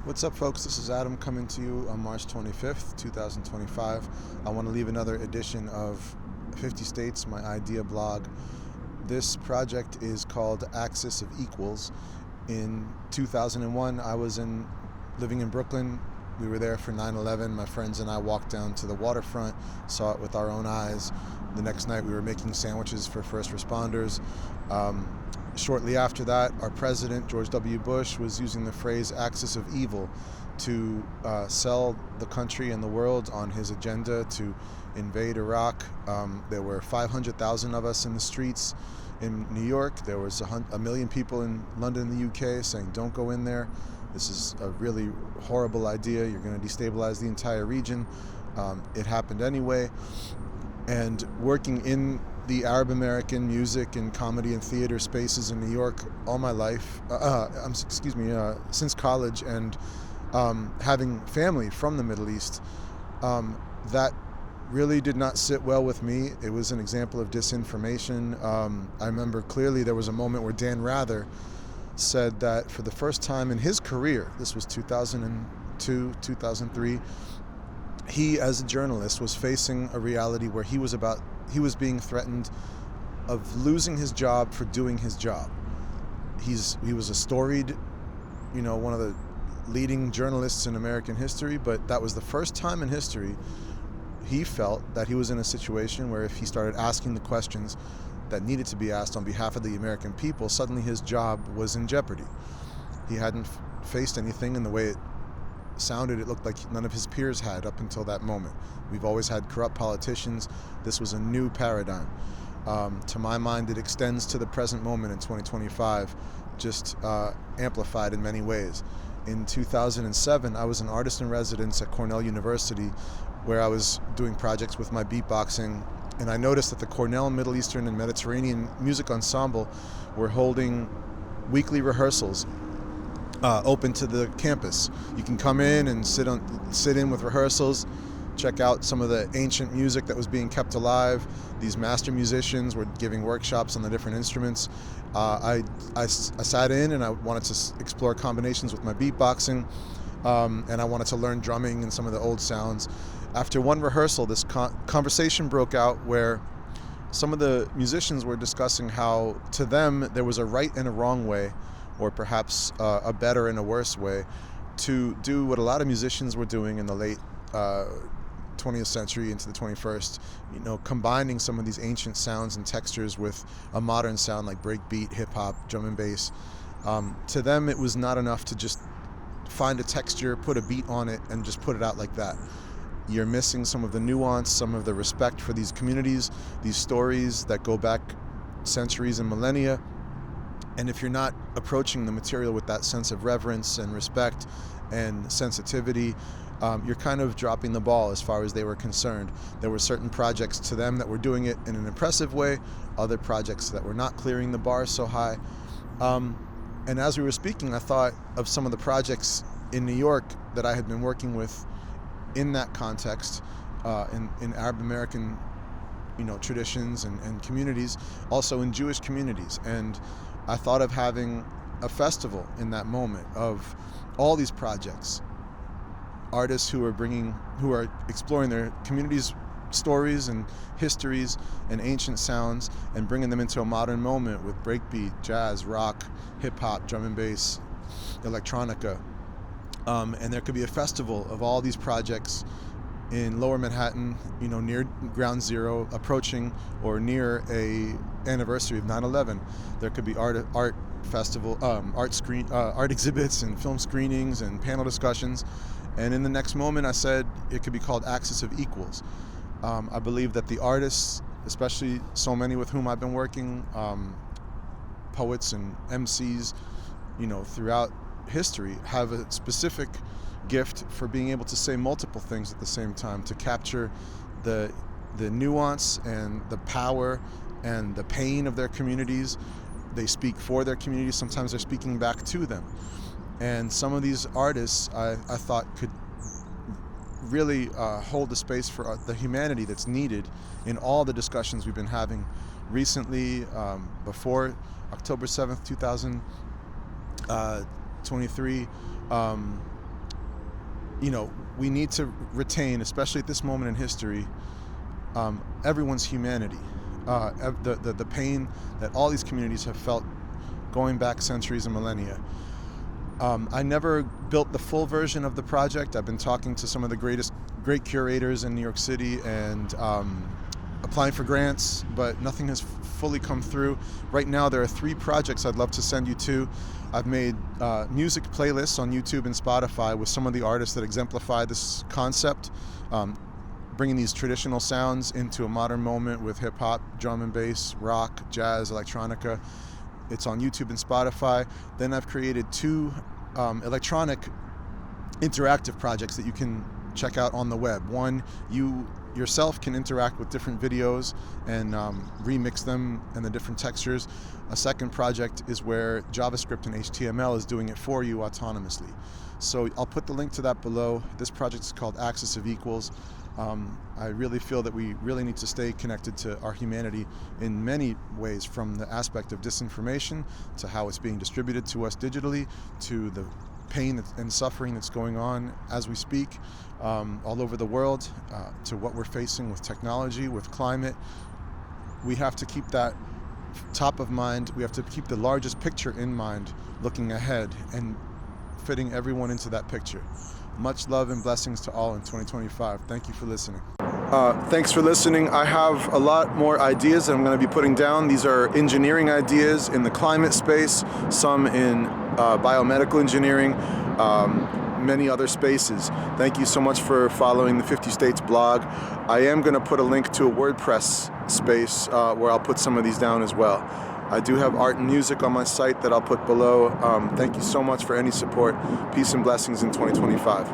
What's up, folks? This is Adam coming to you on March 25th, 2025. I want to leave another edition of 50 States, my idea blog. This project is called Axis of Equals. In 2001, I was living in Brooklyn. We were there for 9/11. My friends and I walked down to the waterfront, saw it with our own eyes. The next night, we were making sandwiches for first responders. Shortly after that, our president, George W. Bush, was using the phrase axis of evil to sell the country and the world on his agenda to invade Iraq. There were 500,000 of us in the streets in New York. There was a million people in London and the UK saying, don't go in there. This is a really horrible idea. You're going to destabilize the entire region. It happened anyway. And working in the Arab American music and comedy and theater spaces in New York all my life, since college, and having family from the Middle East, that really did not sit well with me. It was an example of disinformation. I remember clearly there was a moment where Dan Rather said that for the first time in his career, this was 2002, 2003, he as a journalist was facing a reality where he was being threatened of losing his job for doing his job. He was a storied, one of the leading journalists in American history, but that was the first time in history he felt that he was in a situation where if he started asking the questions that needed to be asked on behalf of the American people, suddenly his job was in jeopardy. He hadn't faced anything in the way it sounded. It looked like none of his peers had up until that moment. We've always had corrupt politicians. This was a new paradigm. To my mind, it extends to the present moment in 2025, just amplified in many ways. In 2007, I was an artist in residence at Cornell University, where I was doing projects with my beatboxing, and I noticed that the Cornell Middle Eastern and Mediterranean Music Ensemble were holding weekly rehearsals open to the campus. You can come in and sit in with rehearsals, check out some of the ancient music that was being kept alive. These master musicians were giving workshops on the different instruments. I sat in and I wanted to explore combinations with my beatboxing, and I wanted to learn drumming and some of the old sounds. After one rehearsal, this conversation broke out where some of the musicians were discussing how to them there was a right and a wrong way, or perhaps a better and a worse way, to do what a lot of musicians were doing in the late 20th century into the 21st, combining some of these ancient sounds and textures with a modern sound like breakbeat, hip-hop, drum and bass. To them, it was not enough to just find a texture, put a beat on it, and just put it out like that. You're missing some of the nuance, some of the respect for these communities, these stories that go back centuries and millennia. And if you're not approaching the material with that sense of reverence and respect and sensitivity, you're kind of dropping the ball as far as they were concerned. There were certain projects to them that were doing it in an impressive way, other projects that were not clearing the bar so high. And as we were speaking, I thought of some of the projects in New York that I had been working with in that context, in Arab American traditions and communities, also in Jewish communities. And I thought of having a festival in that moment of all these projects, artists who are exploring their communities' stories and histories and ancient sounds and bringing them into a modern moment with breakbeat, jazz, rock, hip-hop, drum and bass, electronica. And there could be a festival of all these projects in Lower Manhattan, near Ground Zero, approaching or near a anniversary of 9/11. There could be art festival, art exhibits and film screenings and panel discussions. And in the next moment, I said it could be called Axis of Equals. I believe that the artists, especially so many with whom I've been working, poets and MCs, throughout history, have a specific gift for being able to say multiple things at the same time, to capture the nuance and the power and the pain of their communities. They speak for their communities. Sometimes they're speaking back to them. And some of these artists I thought could really hold the space for the humanity that's needed in all the discussions we've been having recently, before October 7th, 2023, we need to retain, especially at this moment in history, everyone's humanity, the pain that all these communities have felt going back centuries and millennia. I never built the full version of the project. I've been talking to some of the great curators in New York City and applying for grants, but nothing has fully come through. Right now, there are 3 projects I'd love to send you to. I've made music playlists on YouTube and Spotify with some of the artists that exemplify this concept, bringing these traditional sounds into a modern moment with hip-hop, drum and bass, rock, jazz, electronica. It's on YouTube and Spotify. Then I've created 2 electronic interactive projects that you can check out on the web. One, you yourself can interact with different videos and remix them and the different textures. A second project is where JavaScript and HTML is doing it for you autonomously. So I'll put the link to that below. This project is called Axis of Equals. I really feel that we really need to stay connected to our humanity in many ways, from the aspect of disinformation to how it's being distributed to us digitally, to the pain and suffering that's going on as we speak all over the world, to what we're facing with technology, with climate. We have to keep that top of mind. We have to keep the largest picture in mind, looking ahead and fitting everyone into that picture. Much love and blessings to all in 2025. Thank you for listening. Thanks for listening. I have a lot more ideas that I'm going to be putting down. These are engineering ideas in the climate space, some in biomedical engineering, many other spaces. Thank you so much for following the 50 States blog. I am going to put a link to a WordPress space where I'll put some of these down as well. I do have art and music on my site that I'll put below. Thank you so much for any support. Peace and blessings in 2025.